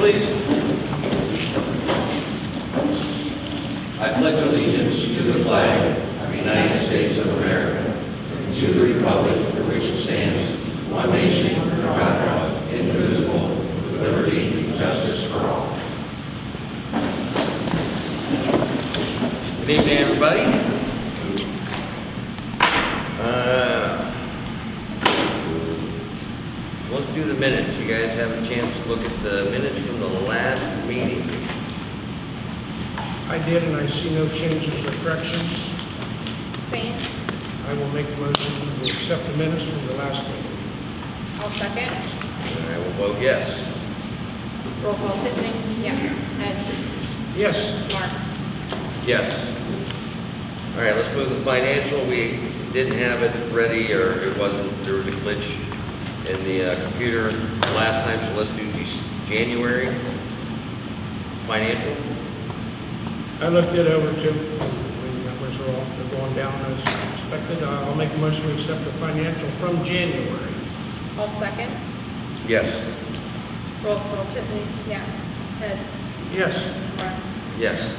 please. I pledge allegiance to the flag of the United States of America and to the republic for which it stands, one nation, under God, indivisible, with liberty and justice for all. Good evening, everybody. Let's do the minutes. You guys have a chance to look at the minutes from the last meeting. I did, and I see no changes or corrections. Same. I will make a motion to accept the minutes from the last meeting. I'll second. And I will vote yes. Roll call Tiffany. Yes. Ed. Yes, Mark. Yes. All right, let's move to the financial. We didn't have it ready, or it wasn't, there was a glitch in the computer last time, so let's do this January financial. I looked it over too. The numbers are all they're going down as expected. I'll make a motion to accept the financial from January. I'll second. Yes. Roll call Tiffany. Yes. Ed. Yes, Mark. Yes.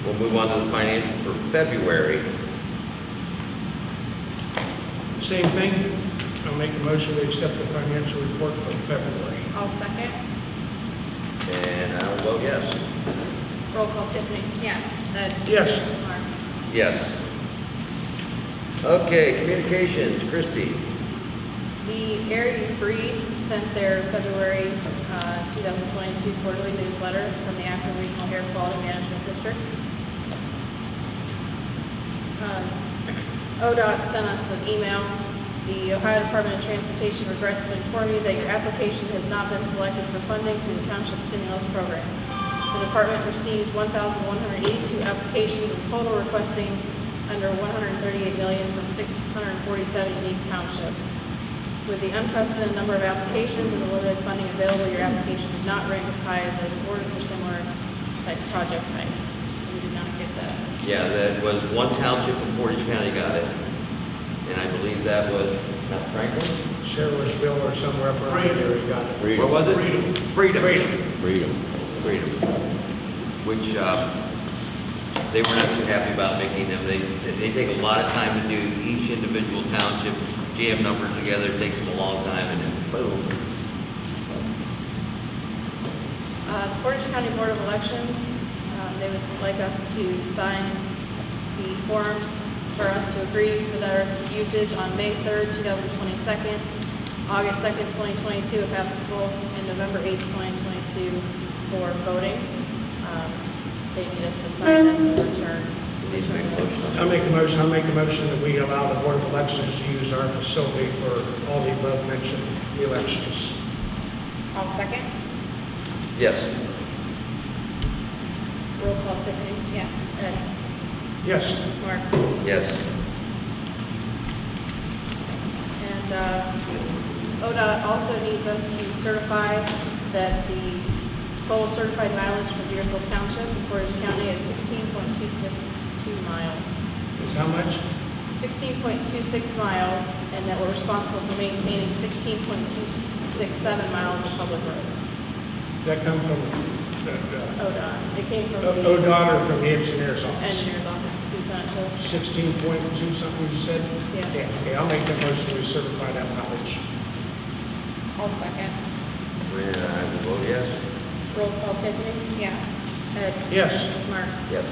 We'll move on to the financial for February. same thing. I'll make a motion to accept the financial report from February. I'll second. And I will vote yes. Roll call Tiffany. Yes. Ed. Yes, Mark. Yes. Okay, communications, Kristy. The Area You Breathe sent their February 2022 quarterly newsletter from the Akron Regional Air Quality Management District. ODOT sent us an email. The Ohio Department of Transportation regrets to inform you that your application has not been selected for funding through the Township Stimulus Program. The department received 1,182 applications in total, requesting under $138 million from 647 unique townships. With the unprecedented number of applications and the limited funding available, your application did not rank as high as those awarded for similar type project types. So we did not get that. Yeah, that was one township in Portage County got it. And I believe that was, not Franklin? Sherwoodville or somewhere up around there, we got it. Where was it? Freedom. Freedom. Freedom. Which, they were not too happy about making them. They take a lot of time to do each individual township, jam numbers together. It takes them a long time, and then boom. The Portage County Board of Elections, they would like us to sign the form for us to agree for their usage on May 3rd, 2022, August 2nd, 2022, if applicable, and November 8th, 2022 for voting. They need us to sign this and return. You need to make a motion on that. I'll make a motion that we allow the Board of Elections to use our facility for all the above mentioned elections. I'll second. Yes. Roll call Tiffany. Yes. Ed. Yes, Mark. Yes. And ODOT also needs us to certify that the total certified mileage for Deerfield Township in Portage County is 16.262 miles. it's how much? 16.26 miles, and that we're responsible for maintaining 16.267 miles of public roads. That come from ODOT. It came from the ODOT or from the engineer's office? engineer's office, who sent it to us. 16.2 something you said? Yeah. Okay, I'll make that motion to certify that mileage. I'll second. And I will vote yes. Roll call Tiffany? Yes. Ed? Yes, Mark? Yes.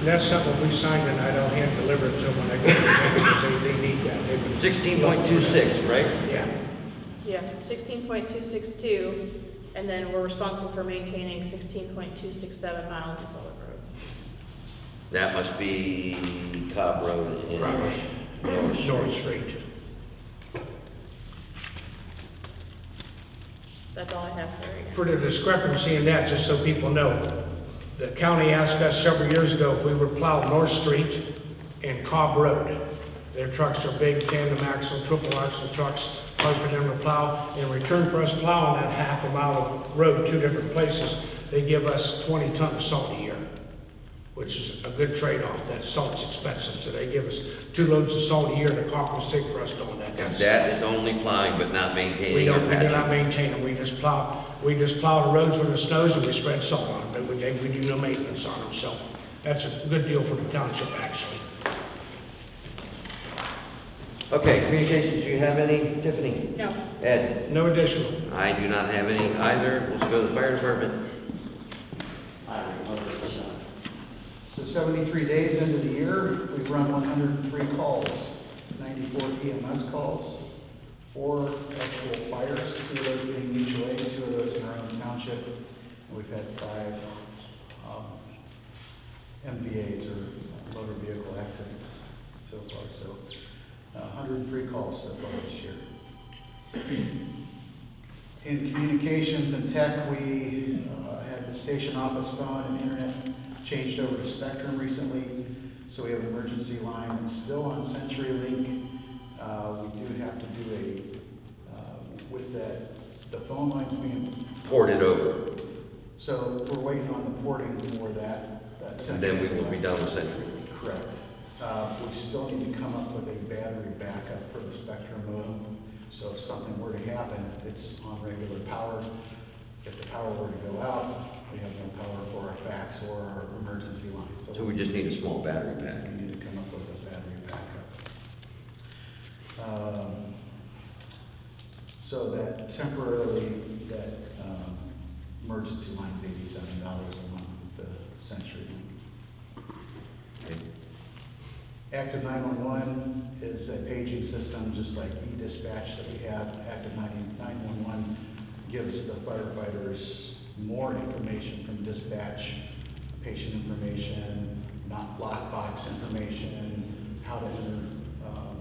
and that's something if we sign tonight, I'll hand deliver it to them when they get it, because they need that. They've been- 16.26, right? Yeah, Yeah, 16.262, and then we're responsible for maintaining 16.267 miles of public roads. That must be Cobb Road in Probably. North Street. That's all I have for you. For the discrepancy in that, just so people know, the county asked us several years ago if we would plow North Street and Cobb Road. Their trucks are big tandem axle, triple axle trucks, hard for them to plow. In return for us plowing that half a mile of road, two different places, they give us 20 tons of salt a year, which is a good trade-off. That salt's expensive, so they give us 2 loads of salt a year to compensate for us doing that. And that is only plowing, but not maintaining. We or do not patching. maintain them, we just plow the roads when it snows and we spread salt on them, but we do no maintenance on them, so that's a good deal for the township, actually. Okay, communications, do you have any? Tiffany? No. Ed? No additional. I do not have any either. Let's go to the fire department. So 73 days into the year, we've run 103 calls, 94 EMS calls, 4 actual fires, 2 of those being mutual aid, 2 of those in our own township, and we've had 5 MVAs or motor vehicle accidents so far. So 103 calls so far this year. In communications and tech, we had the station office phone and internet changed over to Spectrum recently, so we have an emergency line that's still on CenturyLink. We do have to do with that, the phone lines being Ported over. so we're waiting on the porting for that. And then we will be done with Century. Correct. We still need to come up with a battery backup for the Spectrum modem. So if something were to happen, it's on regular power. If the power were to go out, we have no power for our fax or our emergency line. So we just need a small battery pack. We need to come up with a battery backup. So that temporarily, that emergency line's $87 a month with the CenturyLink. Okay. Active 911 is a paging system, just like e-dispatch that we have. Active 911 gives the firefighters more information from dispatch, patient information, not lockbox information, how to enter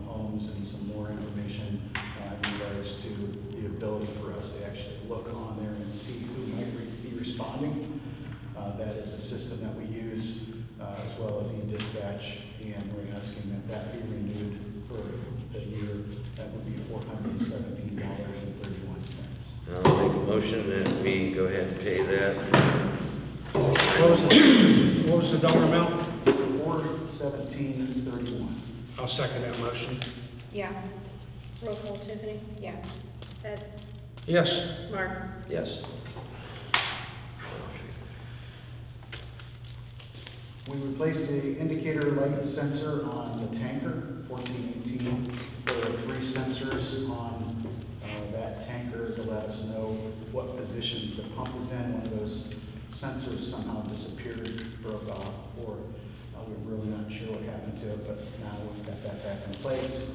homes, and some more information in regards to the ability for us to actually look on there and see who might be responding. That is a system that we use as well as e-dispatch, and we're asking that be renewed for the year. That would be $417.31. I'll make a motion that we go ahead and pay that. What was the dollar amount? $417.31. I'll second that motion. Yes. Roll call, Tiffany? Yes. Ed? Yes. Mark? Yes. We replaced the indicator light sensor on the tanker, 1418. There are 3 sensors on that tanker to let us know what positions the pump is in. One of those sensors somehow disappeared, broke off, or we're really not sure what happened to it, but now we've got that back in place.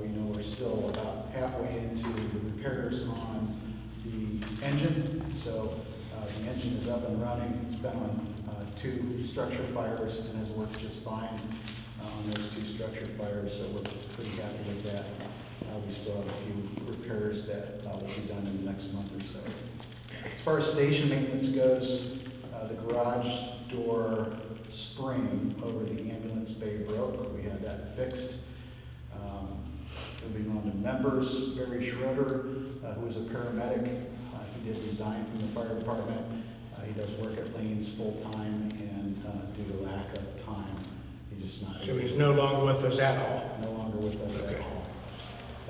We know we're still about halfway into the repairs on the engine, so the engine is up and running. It's been on 2 structure fires and has worked just fine on those 2 structure fires, so we're pretty happy with that. We still have a few repairs that will be done in the next month or so. As far as station maintenance goes, the garage door spring over the ambulance bay broke. We had that fixed. Moving on to members, Barry Schroeder, who is a paramedic. He did resign from the fire department. He does work at Lanes full-time, and due to lack of time, he's just not. So he's no longer with us at all? No longer with us Okay. at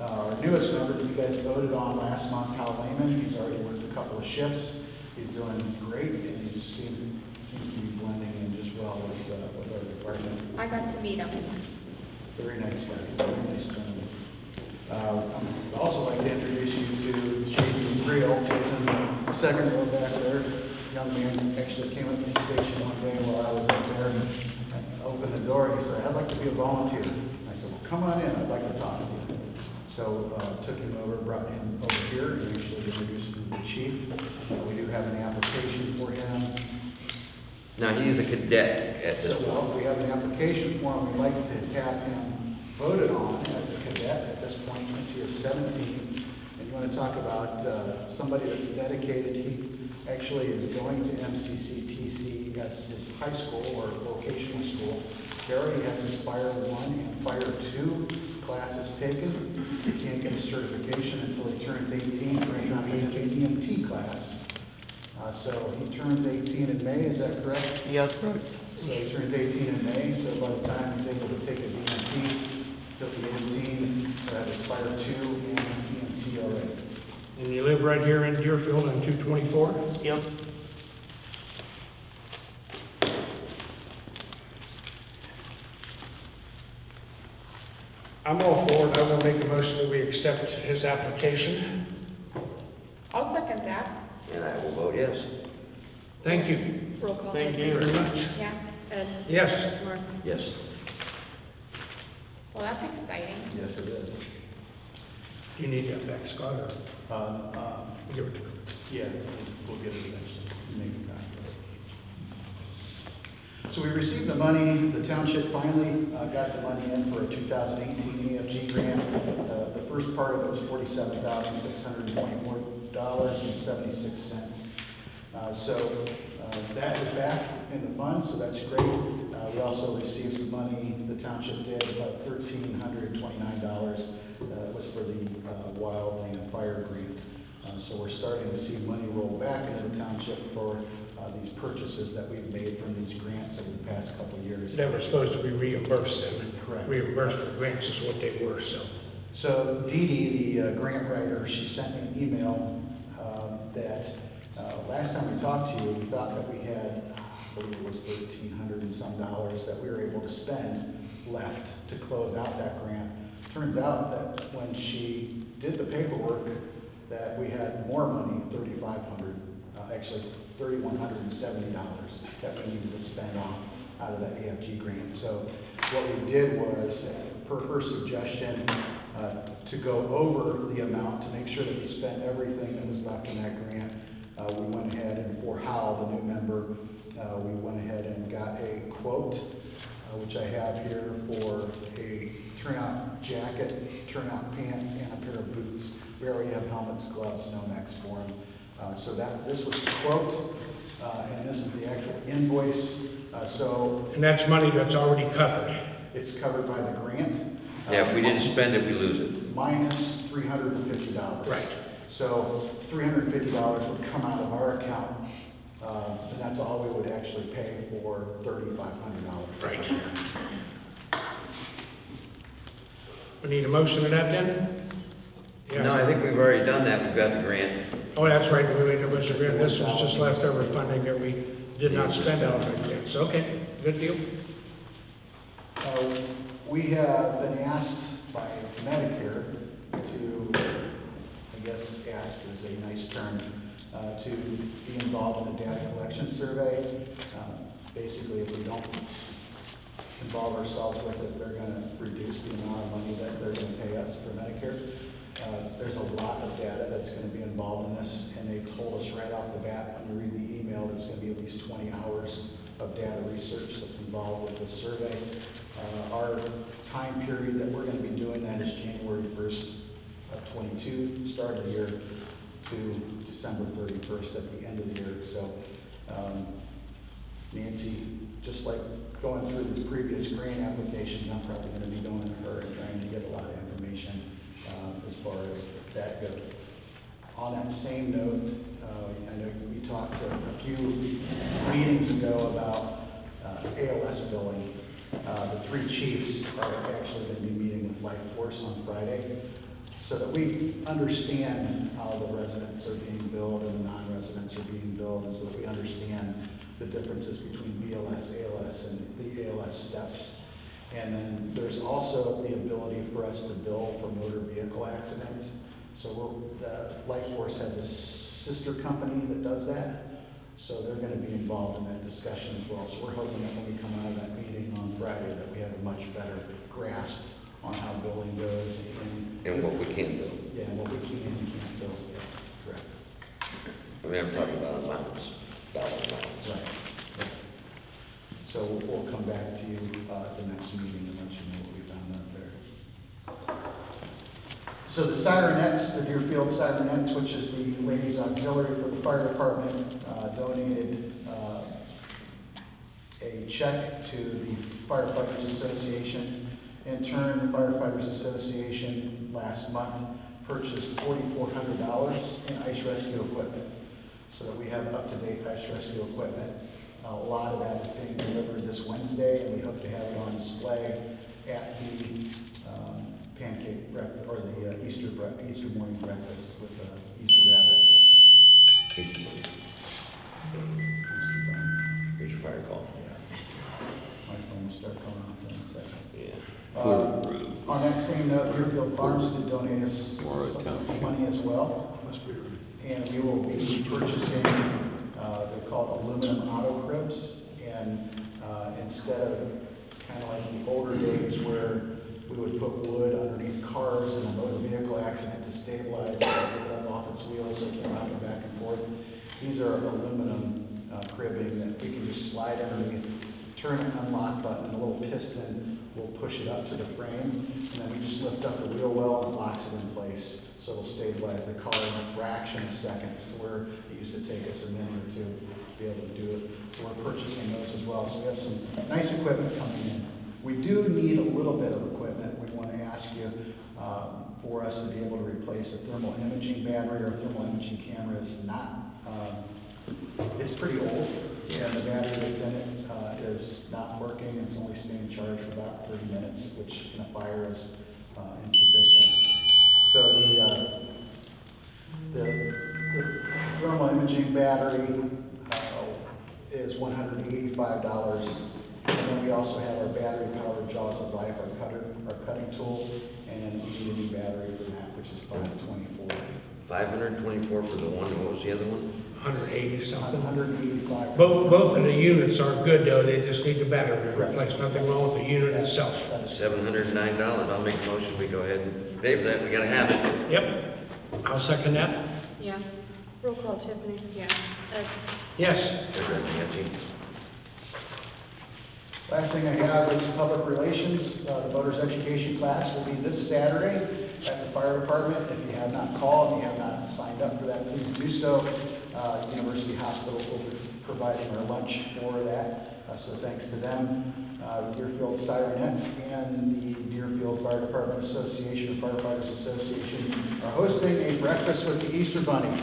all. Our newest member that you guys voted on last month, Hal Lehman, he's already worked a couple of shifts. He's doing great, and he seems to be blending in just well with our department. I got to meet him. Very nice guy, very nice gentleman. I'd also like to introduce you to Shady Grill, who's in the second row back there. Young man actually came up to the station one day while I was up there and opened the door and he said, "I'd like to be a volunteer." I said, "Well, come on in, I'd like to talk to you." So took him over, brought him over here, and actually introduced him to the chief. We do have an application for him. Now, he's a cadet at this So, point. well, we have an application for him. We'd like to have him voted on as a cadet at this point since he is 17. And you want to talk about somebody that's dedicated. He actually is going to MCCTC as his high school or vocational school. He already has his Fire 1 and Fire 2 classes taken. He can't get a certification until he turns 18. Right now he's in the EMT class. So he turns 18 in May, is that correct? Yes, correct. So he turns 18 in May, so by the time he's able to take his EMT, he'll be 18, so have his Fire 2 and EMT already. And you live right here in Deerfield on 224? Yep. I'm all for it. I will make a motion that we accept his application. I'll second that. And I will vote yes. Thank you. Roll call. Thank you Tiffany. very much. Yes. Ed? Yes. Mark? Yes. Well, that's exciting. Yes, it is. You need that back, Scott, or give it to me? Yeah, we'll get it eventually. Make a copy. So we received the money, the township finally got the money in for a 2018 EFG grant. The first part of it was $47,624.76. That is back in the fund, so that's great. We also received some money, the township did, about $1,329. Was for the wildland fire grant. So we're starting to see money roll back into the township for these purchases that we've made from these grants over the past couple of years. They were supposed to be reimbursed, and Correct. reimbursed for grants is what they were, so. So Dee Dee, the grant writer, she sent me an email that last time we talked to you, we thought that we had, I believe it was $1,300 and some that we were able to spend left to close out that grant. Turns out that when she did the paperwork, that we had more money, actually $3,170 that we needed to spend off out of that AFG grant. So what we did was, per her suggestion, to go over the amount to make sure that we spent everything that was left in that grant, we went ahead and for Hal, the new member, we went ahead and got a quote, which I have here for a turnout jacket, turnout pants, and a pair of boots. We already have helmets, gloves, Nomex for them. So this was the quote, and this is the actual invoice. And that's money that's already covered. It's covered by the grant. Yeah, if we didn't spend it, we lose it. Minus $350. Right. So $350 would come out of our account, and that's all we would actually pay for $3,500. Right. We need a motion of that then? Yeah. No, I think we've already done that. We've got the grant. Oh, that's right, we made a motion. This was just leftover funding that we did not spend out of that grant. So, okay, good deal. We have been asked by Medicare to, I guess ask is a nice term, to be involved in a data collection survey. Basically, if we don't involve ourselves with it, they're going to reduce the amount of money that they're going to pay us for Medicare. There's a lot of data that's going to be involved in this, and they told us right off the bat when you read the email, there's going to be at least 20 hours of data research that's involved with this survey. Our time period that we're going to be doing that is January 1st of 22, start of the year, to December 31st at the end of the year. So Nancy, just like going through the previous grant applications, I'm probably going to be going to her and trying to get a lot of information as far as that goes. On that same note, I know we talked a few meetings ago about ALS billing. The three chiefs are actually going to be meeting with Life Force on Friday so that we understand how the residents are being billed and the non-residents are being billed, and so that we understand the differences between BLS, ALS, and the ALS steps. And then there's also the ability for us to bill for motor vehicle accidents. So Life Force has a sister company that does that. So they're going to be involved in that discussion as well. So we're hoping that when we come out of that meeting on Friday that we have a much better grasp on how billing goes. And what we can do. Yeah, and what we can and can't bill. Yeah, correct. I mean, I'm talking about amounts, dollar amounts. Right. Yeah. So we'll come back to you at the next meeting and let you know what we found out there. So the Sirenettes, the Deerfield Sirenettes, which is the ladies auxiliary for the fire department, donated a check to the Firefighters Association. In turn, the Firefighters Association last month purchased $4,400 in ice rescue equipment, so that we have up-to-date ice rescue equipment. A lot of that is being delivered this Wednesday, and we hope to have it on display at the pancake breakfast, or the Easter morning breakfast with the Easter rabbit. Here's your fire call. My phone will start going off in a second. Yeah. On that same note, Deerfield Farms did donate us some money as well. And we will be purchasing, they're called aluminum auto cribs. And instead of kind of like in the older days where we would put wood underneath cars in a motor vehicle accident to stabilize it and get it up off its wheels so it can rock it back and forth. These are aluminum cribbing that we can just slide underneath, turn an unlock button, and a little piston will push it up to the frame, and then we just lift up the wheel well and it locks it in place. So it'll stabilize the car in a fraction of seconds to where it used to take us a minute or two to be able to do it. So we're purchasing those as well. So we have some nice equipment coming in. We do need a little bit of equipment. We want to ask you for us to be able to replace a thermal imaging battery or thermal imaging camera. Is not, it's pretty old, and the battery that's in it is not working. It's only staying charged for about 30 minutes, which in a fire is insufficient. So the thermal imaging battery is $185. And then we also have our battery-powered jaws of life, our cutting tool, and we need a new battery for that, which is $524. 524 for the one, what was the other one? 180 something. 185. Both of the units are good though, they just need the battery replaced. Nothing wrong with the unit itself. $709. I'll make a motion, we go ahead and pay for that, we gotta have it. Yep, I'll second that. Yes. Roll call, Tiffany. Yes. Ed? Yes. Nancy? Last thing I have is public relations. The voters education class will be this Saturday at the fire department. If you have not called, if you have not signed up for that, please do so. University Hospital will be providing our lunch for that, so thanks to them. The Deerfield Sirenettes and the Deerfield Fire Department Association, Firefighters Association, are hosting a breakfast with the Easter Bunny.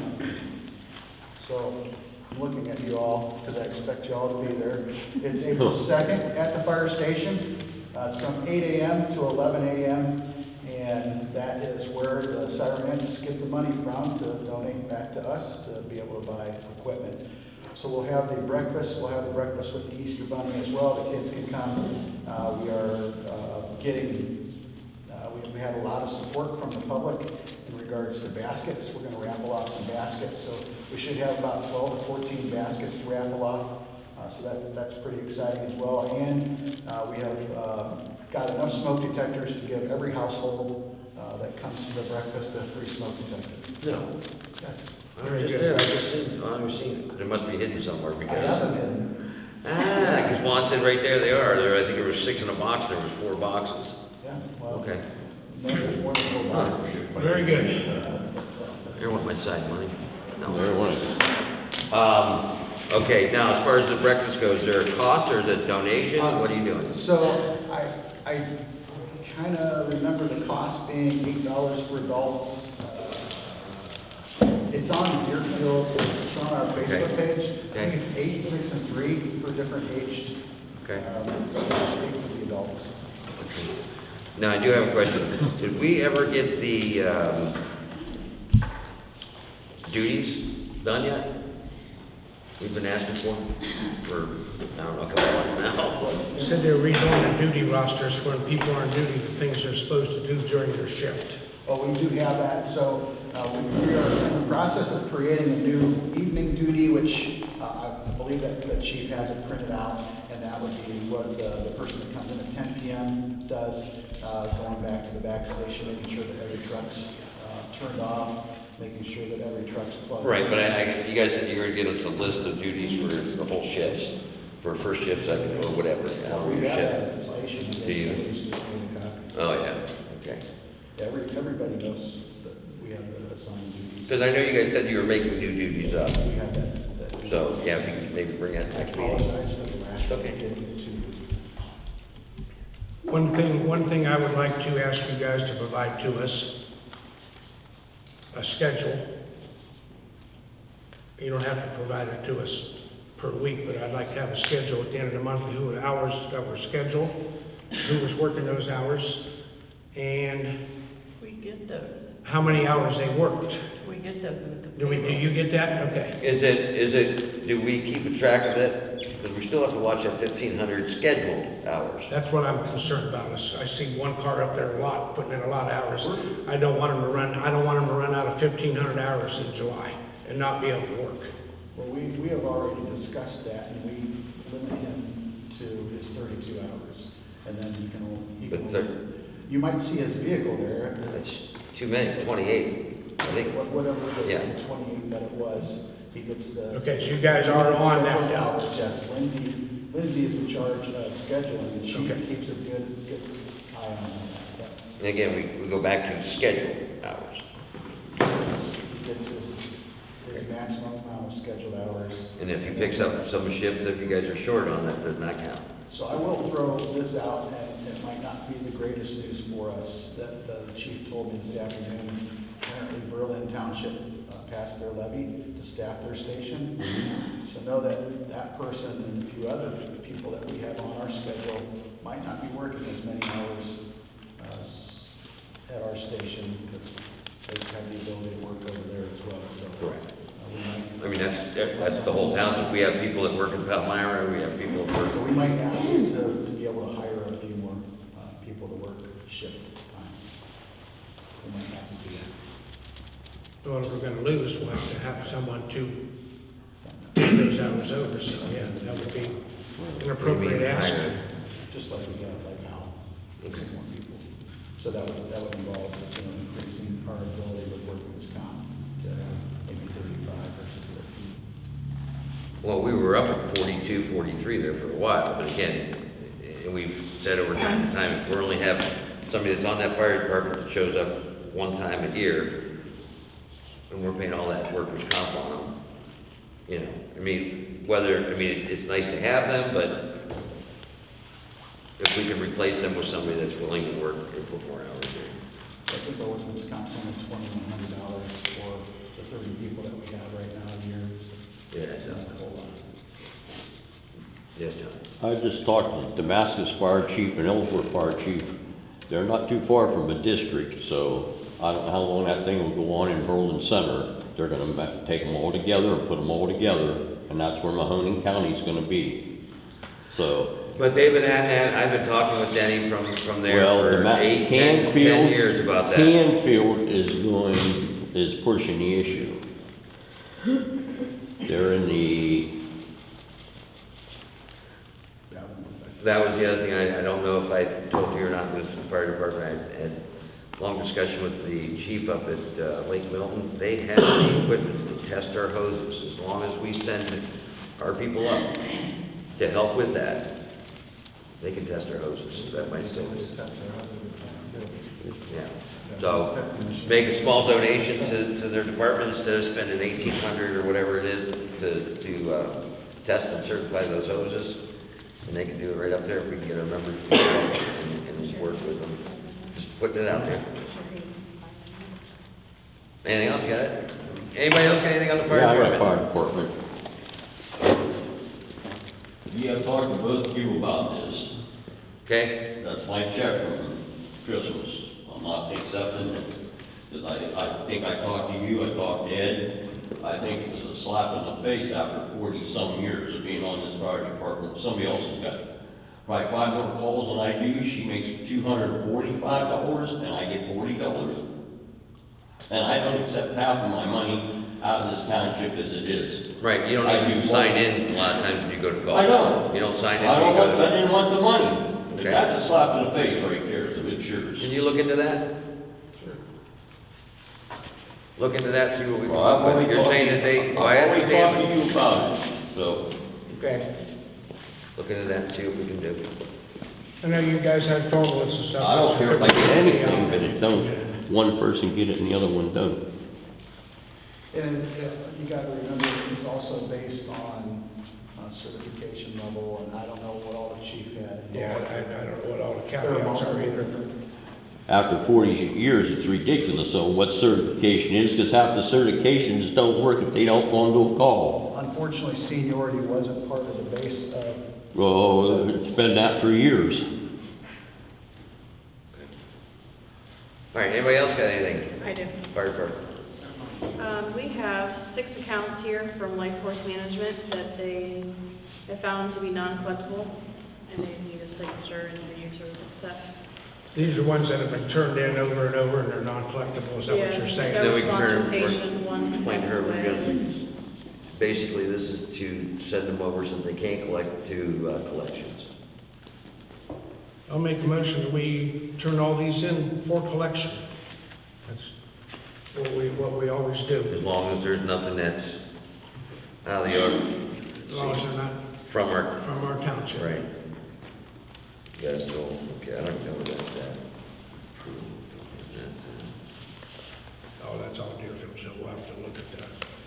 So I'm looking at you all because I expect you all to be there. It's April 2nd at the fire station. It's from 8 a.m. to 11 a.m. And that is where the Sirenettes get the money from to donate back to us to be able to buy equipment. So we'll have the breakfast. We'll have the breakfast with the Easter Bunny as well. The kids can come. We are we had a lot of support from the public in regards to baskets. We're going to raffle off some baskets. So we should have about 12 to 14 baskets to raffle off. So that's pretty exciting as well. And we have got enough smoke detectors to give every household that comes to the breakfast a free smoke detector. No. Yes. Very good. I've seen it. They must be hidden somewhere I because. have them in. Because Juan said right there they are. I think there was 6 in a box, there was 4 boxes. Yeah, well. Okay. No, there's more than 4 boxes. Very good. Here want my side money. No. There one. Okay, now as far as the breakfast goes, is there a cost or is it donation? What are you doing? So I kind of remember the cost being $8 for adults. It's on Deerfield, it's on our Facebook page. I think it's 8, 6, and 3 for different aged. Okay. So it's 8 for the adults. Now, I do have a question. Did we ever get the duties done yet? We've been asking for, I don't know, a couple of months now. You said they're redoing the duty rosters for when people are on duty, the things they're supposed to do during their shift. Oh, we do have that. So we are in the process of creating a new evening duty, which I believe that the chief has it printed out, and that would be what the person that comes in at 10 p.m. does, going back to the back station, making sure that every truck's turned off, making sure that every truck's plugged. Right, but you guys said you were going to give us a list of duties for the whole shifts, for first shift, second, or whatever. Well, we have that at the station. Do you? Just made a copy. Oh, yeah, okay. Yeah, everybody knows that we have the assigned duties. Because I know you guys said you were making new duties up. We have that. So, yeah, if you could maybe bring that I next meeting. apologize for the last one. Okay. Getting it to you. One thing I would like to ask you guys to provide to us, a schedule. You don't have to provide it to us. per week, but I'd like to have a schedule at the end of the month, who the hours that were scheduled, who was working those hours, and We get those. how many hours they worked. We get those at the. Do you get that? Okay. Do we keep a track of it? Because we still have to watch that 1,500 scheduled hours. That's what I'm concerned about. I see one car up there a lot, putting in a lot of hours. I don't want them to run out of 1,500 hours in July and not be able to work. Well, we have already discussed that, and we limit him to his 32 hours. And then you might see his vehicle there. That's too many, 28. I think, Whatever the Yeah. 28 that it was, he gets the. Okay, so you guys are on that now. Yes, Lindsay is in charge of scheduling, and she Okay. keeps a good eye on that. and again, we go back to scheduled hours. He gets his maximum amount of scheduled hours. And if he picks up some shifts that you guys are short on, that does not count. So I will throw this out, and it might not be the greatest news for us, that the chief told me this afternoon. Apparently Berlin Township passed their levy to staff their station. So know that that person and a few other people that we have on our schedule might not be working as many hours at our station, because they have the ability to work over there as well, so. Correct. We might. I mean, that's the whole township. We have people that work in Palmyra, we have people that So work. we might ask you to be able to hire a few more people to work shift time. We might have to do that. Well, if we're gonna lose, we'll have to have someone to So, take those hours over, so yeah, that would be an appropriate ask. just like we got like now, some more people. So that would involve, increasing our ability with workman's comp to maybe 35 versus 13. Well, we were up at 42, 43 there for a while, but again, and we've said over time to time, if we only have somebody that's on that fire department that shows up one time a year, and we're paying all that workers' comp on them, it's nice to have them, but if we can replace them with somebody that's willing to work and put more hours in. I think our workman's comp's only $2,100 for the 30 people that we have right now a year. Yeah, That's not a whole lot. Yes, John. I just talked to Damascus Fire Chief and Ellsworth Fire Chief. They're not too far from the district, so I don't know how long that thing will go on in Berlin Center. They're gonna take them all together and put them all together, and that's where Mahoning County's gonna be. So, But they've been at that, I've been talking with Denny from there well, for 8, 10 Canfield, years about that. Canfield is pushing the issue. They're in the, That was the other thing, I don't know if I told you or not, this fire department, I had a long discussion with the chief up at Lake Milton. They have the equipment to test our hoses, as long as we send our people up to help with that, they can test our hoses, that might save us. Yeah, so make a small donation to their department instead of spending $1,800 or whatever it is to test and certify those hoses. And they can do it right up there if we can get our members to and work with them. Just putting it out there. Anything else, you got it? Anybody else got anything on the fire yeah, I got department? fire department. Yeah, I talked to both of you about this. Okay, That's my check from Christmas. I'm not accepting it. 'Cause I think I talked to you, I talked to Ed. I think it was a slap in the face after 40-some years of being on this fire department. Somebody else has got probably 5 more calls than I do. She makes $245 and I get $40. And I don't accept half of my money out of this township as it is. right, you don't I even do sign more. in a lot of times when you go to call. I don't. You don't sign in I when you go to. didn't want the money. But Okay. that's a slap in the face right there, so it's yours. Can you look into that? Look into that, see what we come Well, up with. You're saying that they, oh, I I've already talked understand. to you about it, so. Okay. Look into that and see what we can do. I know you guys have formulas and stuff. I don't care if I get anything, but it don't, one person get it and the other one don't. And you got to remember, it's also based on certification level, and I don't know what all the chief had. Yeah, I don't know what all the There are caveats are multiple either. different after 40 years, it's ridiculous. So what certification is, because half the certifications don't work if they don't go on to a call. Unfortunately, seniority wasn't part of the base of, Well, it's been that for years. All right, anybody else got anything? I do. Fire department. We have 6 accounts here from Life Force Management that they have found to be non-collectible, and they need a signature and for you to accept. These are ones that have been turned in over and over and they're non-collectible, is that what you're saying? Yeah, Then we can sponsor turn- patient, one Explain to her, passed we're away. gonna, basically, this is to send them over since they can't collect to collections. I'll make a motion that we turn all these in for collection. That's what we always do, As long as there's nothing that's out of the order. as long as they're not From our, from our township. right. That's all, okay, I don't know what that's at. Oh, that's all Deerfield, so we'll have to look at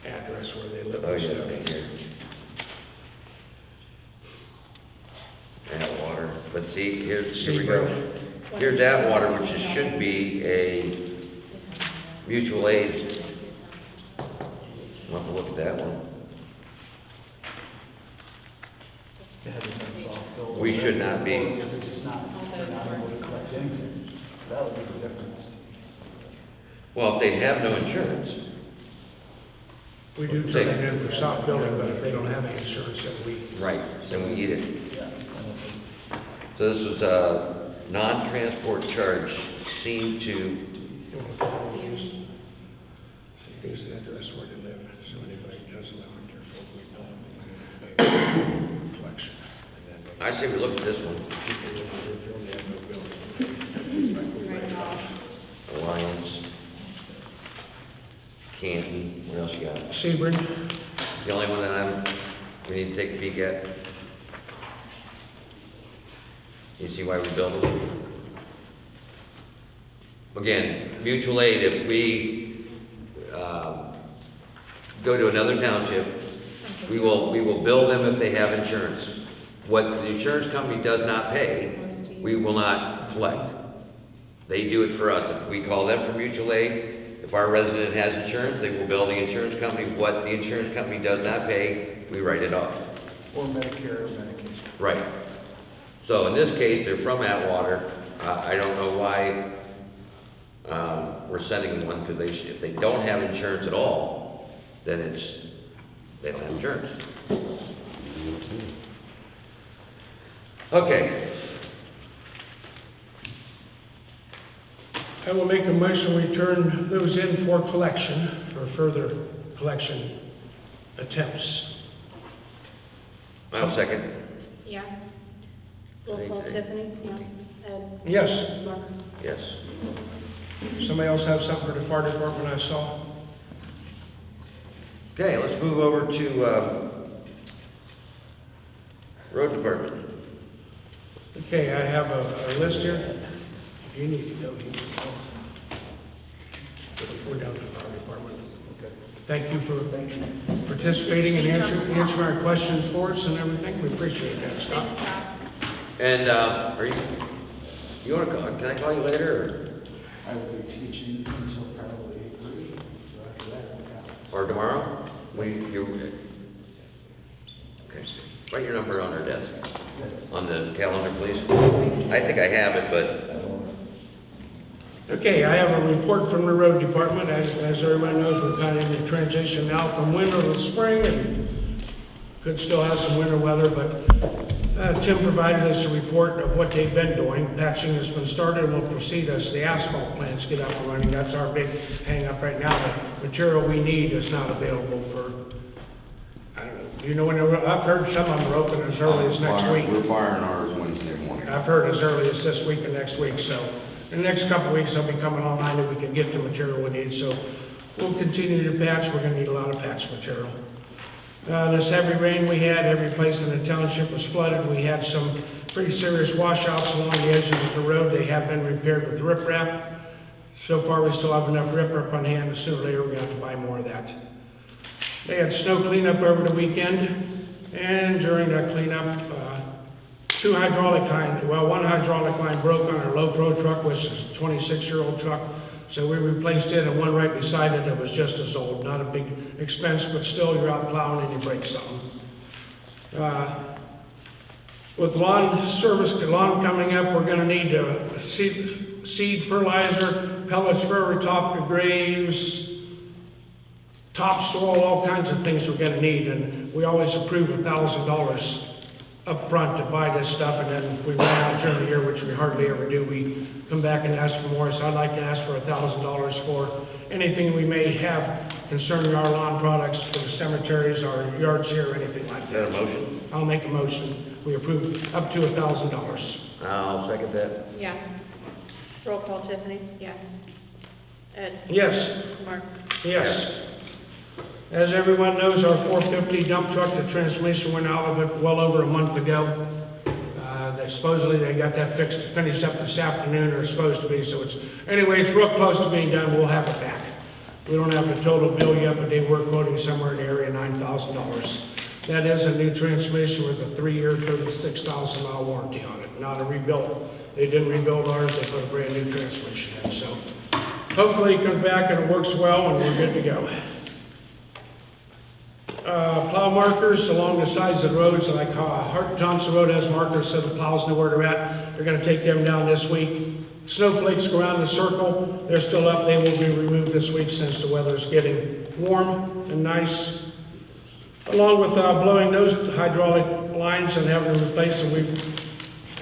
the address where they live Oh, and yeah, stuff. right here. Atwater, but see, here we go. Here's Atwater, which is- should be a mutual aid. We'll have to look at that one. it hasn't been soft built. We should not be. Because it's just not, they're not able to collect anything. So that would be the difference. Well, if they have no insurance, We do turn it in for soft building, but if they don't have any insurance, then we, right, then we eat it. Yeah. I don't think- So this was a non-transport charge seemed to, you want to call these. Here's the address where they live, so anybody who does live in Deerfield, we know them, we pay for collection. And then I say we look at this one. they live in Deerfield, they have no building. Like we write it off. Alliance, Canton, what else you got? Sebring, The only one that we need to take a peek at. You see why we built them? Again, mutual aid, if we, go to another township, we will bill them if they have insurance. What the insurance company does not pay, we will not collect. They do it for us. If we call them for mutual aid, if our resident has insurance, they will bill the insurance company. What the insurance company does not pay, we write it off. Or Medicare or Medicaid. Right. So in this case, they're from Atwater. I don't know why we're sending them one, because if they don't have insurance at all, then they don't have insurance. Okay. I will make a motion, we turn those in for collection, for further collection attempts. I'll second. Yes. Roll call Tiffany? Yes. Ed? Yes, Mark? Yes. somebody else have something for the fire department I saw? Okay, let's move over to road department. Okay, I have a list here. If you need to go, you can go. We're down to the fire department. Okay. Thank you for Thank you. participating and answering our questions for us and everything. We appreciate that, Scott. Thanks, Scott. And are you want to call? Can I call you later, I will be teaching until probably 3, so after that, I'll count. or tomorrow? Okay. Write your number on our desk, on the calendar, please. I think I have it, but Okay, I have a report from the road department. As everyone knows, we're kind of in the transition now from winter to spring, and could still have some winter weather, but Tim provided us a report of what they've been doing. Patching has been started and will proceed as the asphalt plants get up and running. That's our big hang-up right now. The material we need is not available for, I don't know, do you know when I've heard some of them are open as early as next week. We're firing ours Wednesday morning. I've heard as early as this week and next week, so in the next couple of weeks, they'll be coming online and we can get the material we need. So we'll continue to patch. We're gonna need a lot of patch material. This heavy rain we had, every place in the township was flooded. We had some pretty serious washouts along the edges of the road. They have been repaired with riprap. So far, we still have enough riprap on hand, but sooner or later, we're gonna have to buy more of that. They had snow cleanup over the weekend, and during that cleanup, 2 one hydraulic line broke on our low pro truck, which is a 26-year-old truck. So we replaced it, and one right beside it that was just as old. Not a big expense, but still you're out plowing and you break something. With lawn coming up, we're gonna need seed fertilizer, pellets for every top of graves, topsoil, all kinds of things we're gonna need, and we always approve $1,000 up front to buy this stuff, and then if we run out during the year, which we hardly ever do, we come back and ask for more. So I'd like to ask for $1,000 for anything we may have concerning our lawn products for the cemeteries, our yards here, or anything like Is that a that. motion? I'll make a motion. We approve up to $1,000. I'll second that. Yes. Roll call, Tiffany. Yes. Ed. Yes. Mark. Yes. As everyone knows, our 450 dump truck, the transmission went out of it well over a month ago. Supposedly they got that finished up this afternoon, or supposed to be, so anyway, it's real close to being done. We'll have it back. We don't have the total bill yet, but they were quoting somewhere in the area of $9,000. That is a new transmission with a 3-year, 36,000-mile warranty on it, not a rebuild. They didn't rebuild ours, they put a brand new transmission in, so hopefully it comes back and it works well and we're good to go. Plow markers along the sides of the roads, like Hart Johnson Road has markers so the plows know where they're at. They're gonna take them down this week. Snowflakes go around the circle, they're still up, they will be removed this week since the weather's getting warm and nice. Along with blowing those hydraulic lines and having them replaced, and we've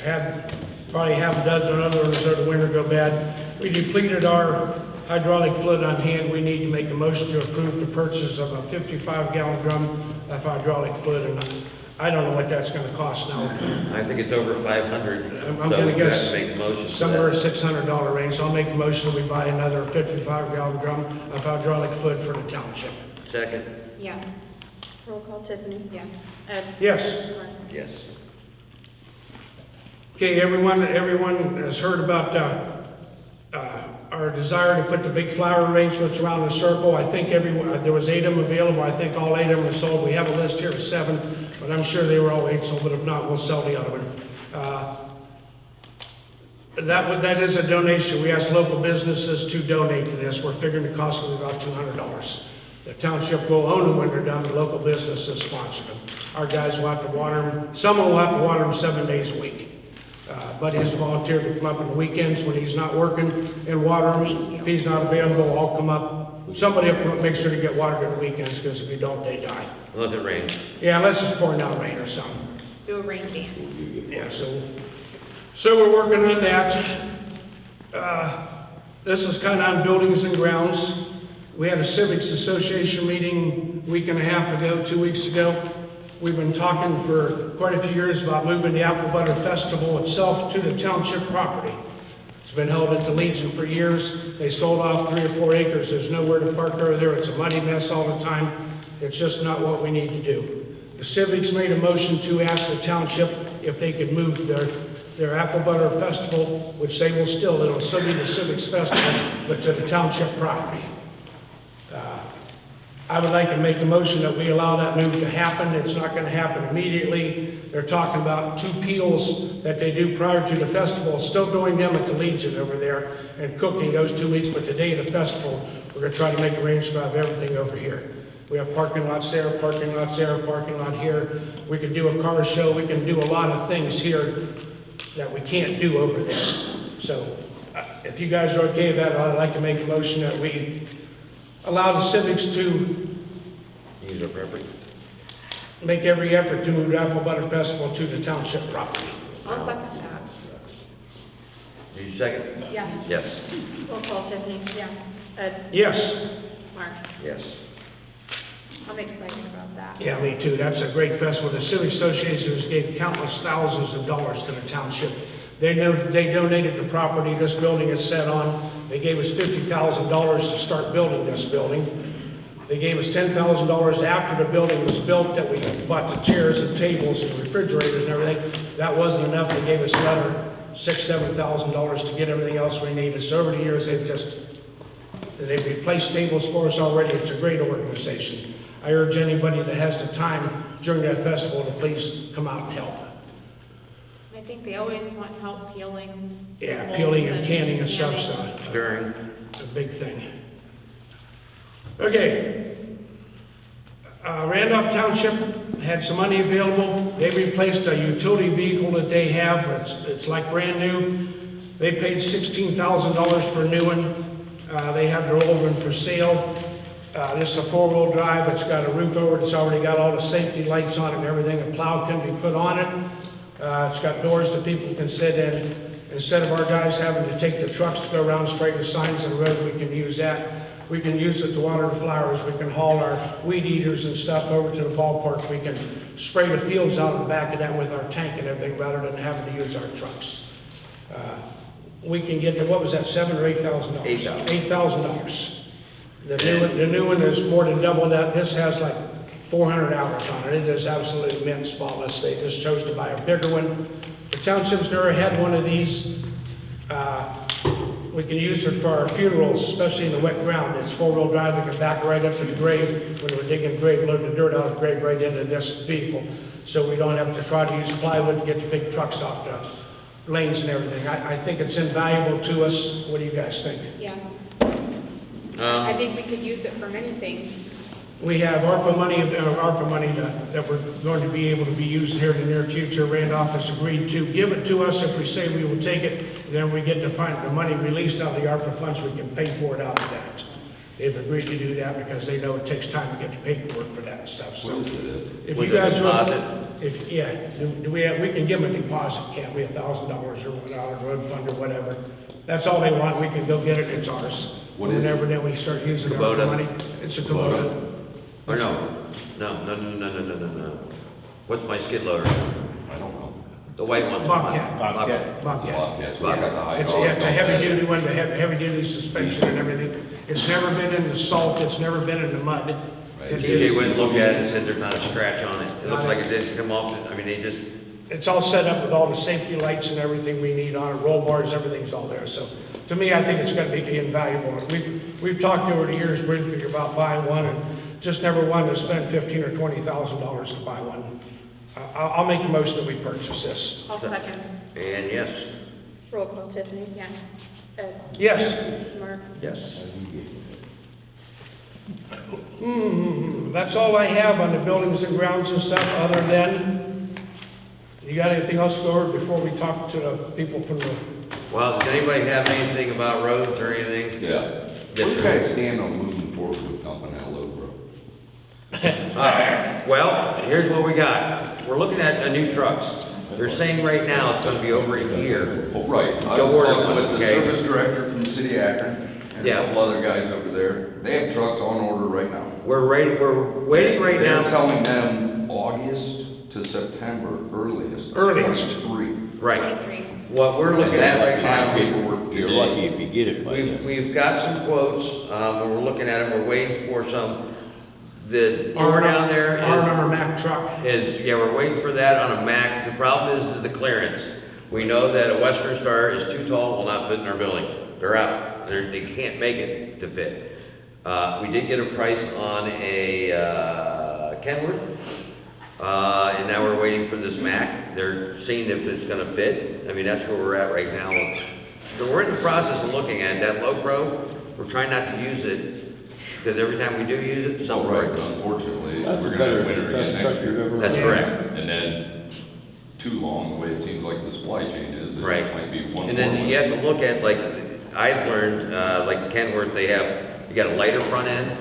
had probably half a dozen others as the winter go bad. We depleted our hydraulic fluid on hand. We need to make a motion to approve the purchase of a 55-gallon drum of hydraulic fluid, and I don't know what that's gonna cost now. I think it's over 500. I'm so gonna we guess have to make a motion for somewhere that. $600 range, so I'll make a motion we buy another 55-gallon drum of hydraulic fluid for the township. Second? Yes. Roll call, Tiffany. Yes. Ed. Yes. Mark. Yes. Okay, everyone has heard about our desire to put the big flower arrangements around the circle. I think there was 8 of them available. I think all 8 of them are sold. We have a list here of 7, but I'm sure they were all 8 sold, but if not, we'll sell the other one. That is a donation. We asked local businesses to donate to this. We're figuring the cost will be about $200. The township will own them when they're done. The local businesses sponsor them. Our guys will have to water them. Someone will have to water them 7 days a week. Buddy has volunteered to come up on the weekends when he's not working and water them. Thank you. If he's not available, I'll come up. Somebody will come up, make sure to get watered on the weekends, because if you don't, they die. Unless it rains. Yeah, unless it's pouring down rain or something. Do a rain dance. Yeah, so we're working on that. This is kind of on buildings and grounds. We had a Civics Association meeting a week and a half ago, 2 weeks ago. We've been talking for quite a few years about moving the Apple Butter Festival itself to the township property. It's been held at the Legion for years. They sold off 3 or 4 acres. There's nowhere to park over there. It's a muddy mess all the time. It's just not what we need to do. The Civics made a motion to ask the township if they could move their Apple Butter Festival, which they will still, it'll still be the Civics Festival, but to the township property. I would like to make a motion that we allow that move to happen. It's not going to happen immediately. They're talking about 2 peels that they do prior to the festival, still doing them at the Legion over there and cooking those 2 weeks, but the day of the festival, we're going to try to make arrangements to have everything over here. We have parking lots there, parking lots there, parking lot here. We can do a car show. We can do a lot of things here that we can't do over there. So if you guys are okay with that, I'd like to make a motion that we allow the Civics to Use our preference. make every effort to move the Apple Butter Festival to the township property. I'll second that. Did you second? Yes. Yes. Roll call, Tiffany. Yes. Ed. Yes. Mark. Yes. I'm excited about that. Yeah, me too. That's a great festival. The Civic Associations gave countless thousands of dollars to the township. They donated the property this building is set on. They gave us $50,000 to start building this building. They gave us $10,000 after the building was built, that we bought the chairs and tables and refrigerators and everything. That wasn't enough. They gave us another $6,000, $7,000 to get everything else we needed. So over the years, they've replaced tables for us already. It's a great organization. I urge anybody that has the time during that festival to please come out and help. I think they always want help peeling. Yeah, molds peeling and canning and stuff, so During, a big thing. Okay. Randolph Township had some money available. They replaced a utility vehicle that they have. It's like brand new. They paid $16,000 for a new one. They have their old one for sale. This is a four-wheel drive. It's got a roof over it. It's already got all the safety lights on it and everything. A plow can be put on it. It's got doors that people can sit in. Instead of our guys having to take the trucks to go around spraying the signs on the road, we can use that. We can use it to water the flowers. We can haul our weed eaters and stuff over to the ballpark. We can spray the fields out in the back of that with our tank and everything rather than having to use our trucks. We can get to, what was that, $7,000 or $8,000? $8,000. The new one is more than double that. This has like 400 hours on it. It is absolutely mint, spotless. They just chose to buy a bigger one. The township's never had one of these. We can use it for our funerals, especially in the wet ground. It's four-wheel drive. We can back right up to the grave. When we're digging a grave, load the dirt out of the grave right into this vehicle. So we don't have to try to use plywood to get the big trucks off the lanes and everything. I think it's invaluable to us. What do you guys think? Yes. I think we could use it for many things. We have ARPA money that we're going to be able to be used here in the near future. Randolph has agreed to give it to us if we say we will take it. Then we get to find the money released out of the ARPA funds, we can pay for it out of that. They've agreed to do that because they know it takes time to get the paperwork for that and stuff. So if you guys we can give them a deposit, can't we? $1,000 or out of road fund or whatever. That's all they want. We can go get it. It's ours. Whenever then we start using our money. It's a Kubota. or no. What's my skid loader? I don't know. The white one. Bobcat. Bobcat. Bobcats, we got the high It's a heavy duty one, heavy duty suspension and everything. It's never been in the salt, it's never been in the mud. It TJ is- went and looked at it and said there's not a scratch on it. It looks like it didn't come off. I mean, they just, It's all set up with all the safety lights and everything we need on it, roll bars, everything's all there. So to me, I think it's gonna be invaluable. We've talked over the years, briefly about buying one and just never wanted to spend $15,000 or $20,000 to buy one. I'll make a motion that we purchase this. I'll second. and yes, Roll call, Tiffany. Yes. Ed. Yes. Mark. yes. That's all I have on the buildings and grounds and stuff, other than, you got anything else to go over before we talk to the people from the, Well, does anybody have anything about roads or anything? Yeah. Yes, Where do you sir. guys stand on moving forward with Campanella Road? Alright, well, here's what we got. We're looking at new trucks. They're saying right now it's gonna be over a year. Oh, right, I Go was order talking one, with the okay? service director from the city of Akron, and a Yeah. couple other guys over there. They have trucks on order right now. We're waiting right They're now. telling them August to September earliest. Earliest. 23. Right. 23. What we're looking at right now. Paperwork You're today. lucky if you get it by then. We've got some quotes, and we're looking at them, we're waiting for some. The door down there our Mack truck. yeah, we're waiting for that on a Mack. The problem is the clearance. We know that a Western Star is too tall, will not fit in our building. They're out. They can't make it to fit. We did get a price on a Kenworth, and now we're waiting for this Mack. They're seeing if it's gonna fit. I mean, that's where we're at right now. So we're in the process of looking at that Low Pro. We're trying not to use it, because every time we do use it, Oh, something right, breaks. unfortunately, That's we're a gonna better, have winter best again truck next you've year. ever. That's run. correct. And then, too long, the way it seems like the supply chain is, Right. it might be one And more then one. you have to look at, like, I've learned, like the Kenworth, you got a lighter front end,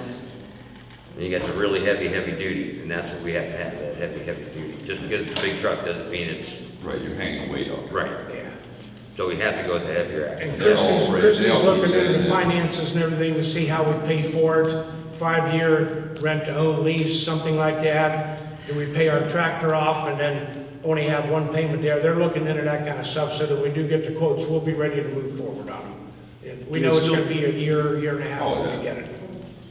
and you got the really heavy duty, and that's what we have to have, that heavy duty. Just because it's a big truck doesn't mean it's, Right, you're hanging weight up. right. Yeah. So we have to go with the heavier axle. And They're all right. Kristy's They all looking use into it, the yeah. finances and everything to see how we pay for it. 5-year rent-to-own lease, something like that. Do we pay our tractor off and then only have one payment there? They're looking into that kind of stuff so that we do get the quotes, we'll be ready to move forward on them. And we know it's gonna be a year and a half Oh, when yeah. we get it.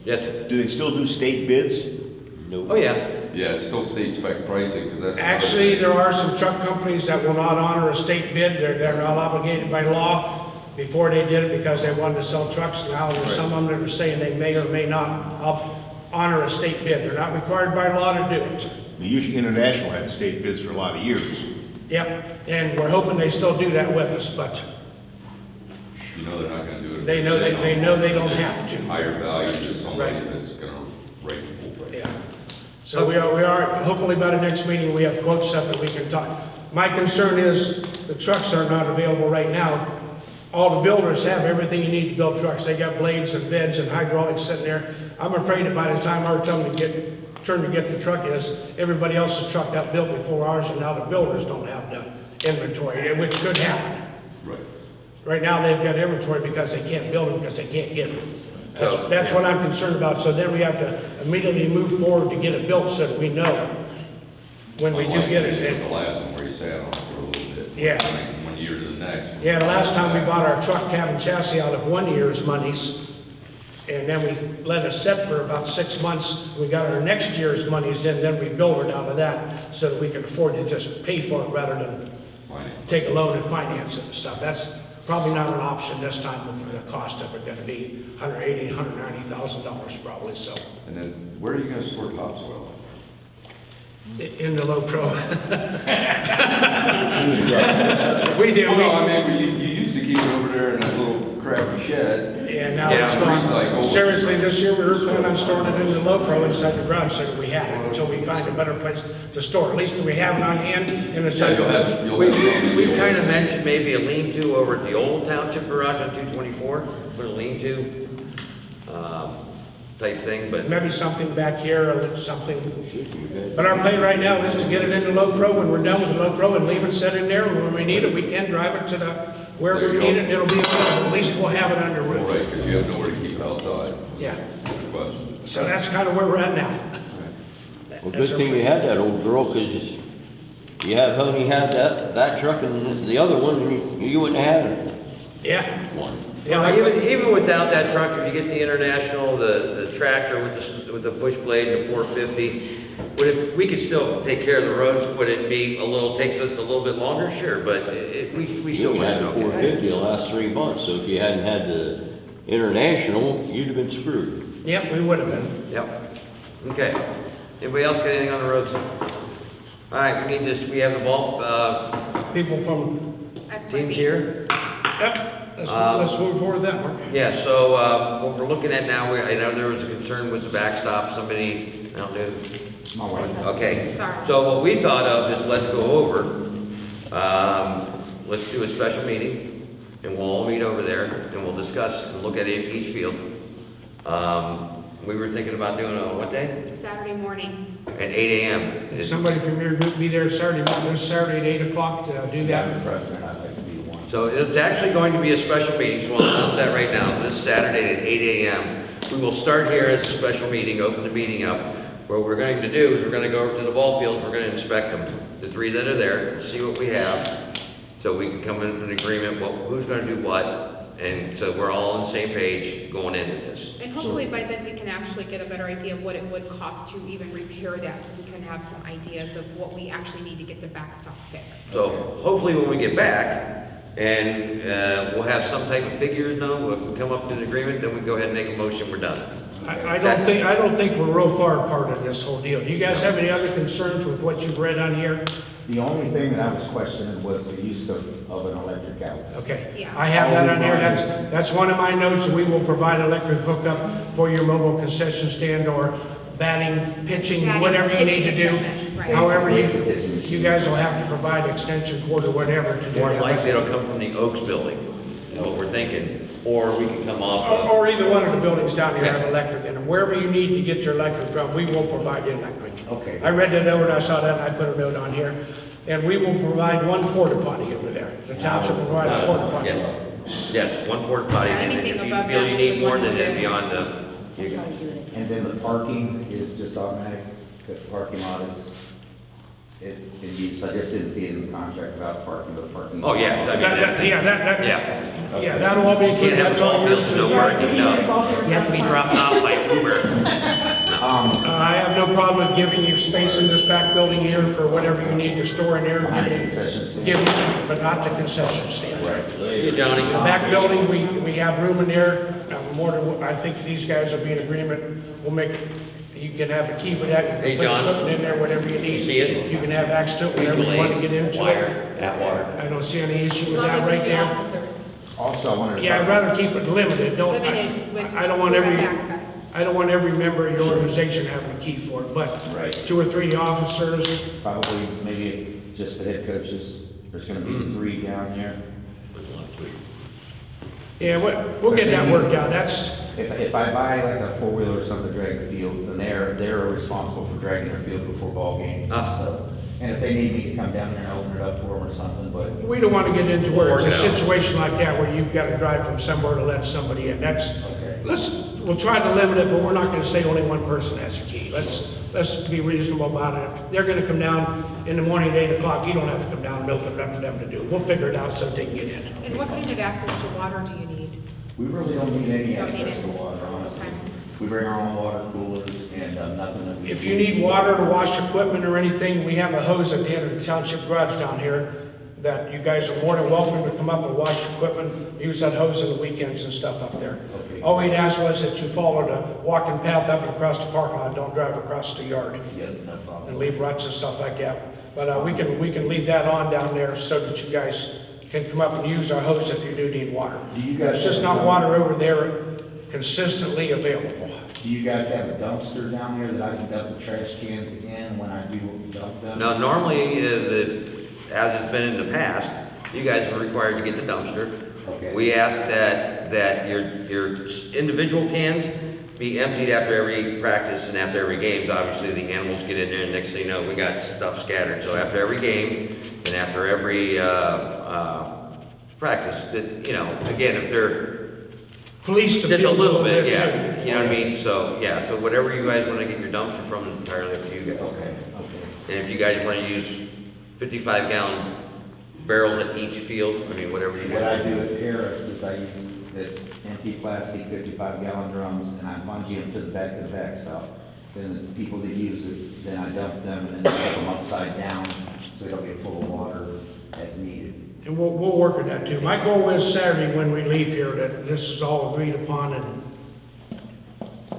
Yes, sir. Do they still do state bids? Oh, yeah. Yeah, it's still state spec pricing, because that's. another Actually, thing. there are some truck companies that will not honor a state bid. They're not obligated by law. Before they did it because they wanted to sell trucks. Now there's some of them that are saying they may or may not honor a state bid. They're not required by law to do it. Usually International had state bids for a lot of years. Yep, and we're hoping they still do that with us, but You know they're not gonna do it. if they know sitting they on know they don't have to. Higher value to somebody Right. that's gonna rate the full price. Yeah. So we are, hopefully by the next meeting, we have quote stuff that we can talk. My concern is the trucks are not available right now. All the builders have everything you need to build trucks. They got blades and beds and hydraulics sitting there. I'm afraid that by the time our turn to get the truck is, everybody else's truck got built before ours, and now the builders don't have the inventory, which could happen. Right. Right now, they've got inventory because they can't build them because they can't get them. So, That's what I'm concerned about. So then we have to immediately move forward to get it built so that we know when we do Unlike get you did it. with the last one where you sat on it for a little bit. Yeah. From 1 year to the next. Yeah, the last time we bought our truck cab and chassis out of 1 year's monies, and then we let it set for about 6 months. We got our next year's monies in, then we built it out of that so that we could afford to just pay for it rather than Finance. take a loan and finance it and stuff. That's probably not an option this time with the cost of it gonna be $180,000, $190,000 probably, so. And then where are you gonna store topsoil? In the low pro. We do, Well, no, I mean, you used to keep it over there in that little crappy shed. yeah, now Yeah, it's gone. recycle. Seriously, this year we were planning on storing it in the low pro inside the garage so that we had it until we find a better place to store. At least we have it on hand and it's. Yeah, you'll have something. we've kind of mentioned maybe a lean-to over at the old township garage on 224, put a lean-to, type thing, but Maybe something back here or something. But our plan right now is to get it into low pro when we're done with the low pro and leave it set in there. When we need it, we can drive it to the, wherever There we you need go. it, it'll be available. At least we'll have it under Well, roof. right, because you have nowhere to keep it outside. Yeah, Good question. so that's kind of where we're at now. Well, good thing you had that old girl, cause you have only had that truck and the other one, you wouldn't have had it. Yeah, One. yeah, like, even without that truck, if you get the International, the tractor with the push blade, the 450, we could still take care of the roads. Would it be takes us a little bit longer? Sure, but we You still only might had be the okay. 450 the last 3 months, so if you hadn't had the International, you'd have been screwed. yep, we would have been. Yep. Okay. Anybody else got anything on the roads? All right, we have the ball, People from, teams here. yep, let's move forward with that, Mark. Yeah, so, what we're looking at now, I know there was a concern with the backstop, somebody, I don't know. My wife. Okay, Sorry. so what we thought of is let's go over, let's do a special meeting, and we'll all meet over there, and we'll discuss and look at each field. We were thinking about doing it on what day? Saturday morning. At 8 a.m. Can somebody from your group be there Saturday morning, this Saturday at 8 o'clock to do that? President, I'd like to be the one. So it's actually going to be a special meeting, so I'll announce that right now, this Saturday at 8 a.m. We will start here as a special meeting, open the meeting up. What we're going to do is we're going to go over to the ball fields, we're going to inspect them, the 3 that are there, see what we have, so we can come into an agreement, who's going to do what, and so we're all on the same page going into this. And hopefully by then we can actually get a better idea of what it would cost to even repair that, so we can have some ideas of what we actually need to get the backstop fixed. So hopefully when we get back, and we'll have some type of figure, if we come up to an agreement, then we go ahead and make a motion, we're done. I don't think we're real far apart in this whole deal. Do you guys have any other concerns with what you've read on here? The only thing that I was questioning was the use of an electric outlet. Okay, Yeah. I have that on here, that's one of my notes, we will provide electric hookup for your mobile concession stand or batting, pitching, Batting, whatever you need to pitching do. equipment, right. However, you guys will have to provide extension cord or whatever to do More that. than likely, it'll come from the Oaks building, is what we're thinking, or we can come off of. Or either one of the buildings down here have electric in them. Wherever you need to get your electric from, we will provide electric. Okay. I read that over, and I saw that, and I put a note on here. And we will provide one porta potty over there. The township will provide a porta potty. Yes, one porta potty, Yeah, and anything if you above feel that, you we need more, would then do. it'd be on the, you can. And then the parking is just automatic, the parking lot is, in use. I just didn't see it in the contract about parking, but parking. Oh, yeah, I mean, Yeah, yeah. that'll all be You can't included. have That's a all ball yours field, to no do. parking, no. You have to be dropped off by Uber. I have no problem with giving you space in this back building here for whatever you need to store in there. Behind the concession stand. Give you, but not the concession stand. Hey, Johnny. The back building, we have room in there, more than, I think these guys will be in agreement, we'll make, You can have a key for that. You can Hey, put John. equipment in there, whatever you need. See it? You can have access to it whenever you want to get into Wire, it. at water. I don't see any issue As with long that as right it's the there. officers, Also, I wanted to. Yeah, I'd rather keep it limited. limited with I don't want who has every, access. I don't want every member of your organization having a key for it, but Right. 2 or 3 officers, Probably, maybe just the head coaches, there's gonna be 3 down there. yeah, we'll get that worked out. That's, If I buy like a 4-wheeler or something to drag the fields, then they're responsible for dragging their field before ball games and Ah. stuff. And if they need me to come down there and open it up for them or something, but, we don't want to get into where it's a Work it out. situation like that where you've got to drive from somewhere to let somebody in. That's, okay. we'll try to limit it, but we're not gonna say only one person has a key. Let's be reasonable about it. If they're gonna come down in the morning at 8 o'clock, you don't have to come down and open it up for them to do. We'll figure it out so they can get in. And what kind of access to water do you need? We really don't need any Don't need access to it. water, honestly. Okay. We bring our own water coolers and nothing that we. If you need water to wash equipment or anything, we have a hose at the end of the township garage down here that you guys are more than welcome to come up and wash equipment, use that hose on the weekends and stuff up there. Okay. All we'd ask was that you follow the walking path up and across the parking lot, don't drive across the yard Yeah, no problem. and leave ruts and stuff like that. But we can leave that on down there so that you guys can come up and use our hose if you do need water. Do you guys There's just have- not water over there consistently available. Do you guys have a dumpster down there that I can dump the trash cans in when I do dump them? Now, normally, as it's been in the past, you guys are required to get the dumpster. Okay. We ask that your individual cans be emptied after every practice and after every games. Obviously, the animals get in there, and next thing you know, we got stuff scattered. So after every game and after every practice, that, you know, again, if they're Police the just a fields little bit, too. yeah, you know what I mean? So, yeah, so whatever you guys want to get your dumpster from is entirely up to you guys. Okay, okay. And if you guys want to use 55-gallon barrels at each field, I mean, whatever you What I guys. do at Harris is I use the empty plastic 55-gallon drums and I bungee them to the back of the backstop. Then the people that use it, then I dump them and then put them upside down so they don't get full of water as needed. And we'll work on that too. My goal is Saturday when we leave here, that this is all agreed upon and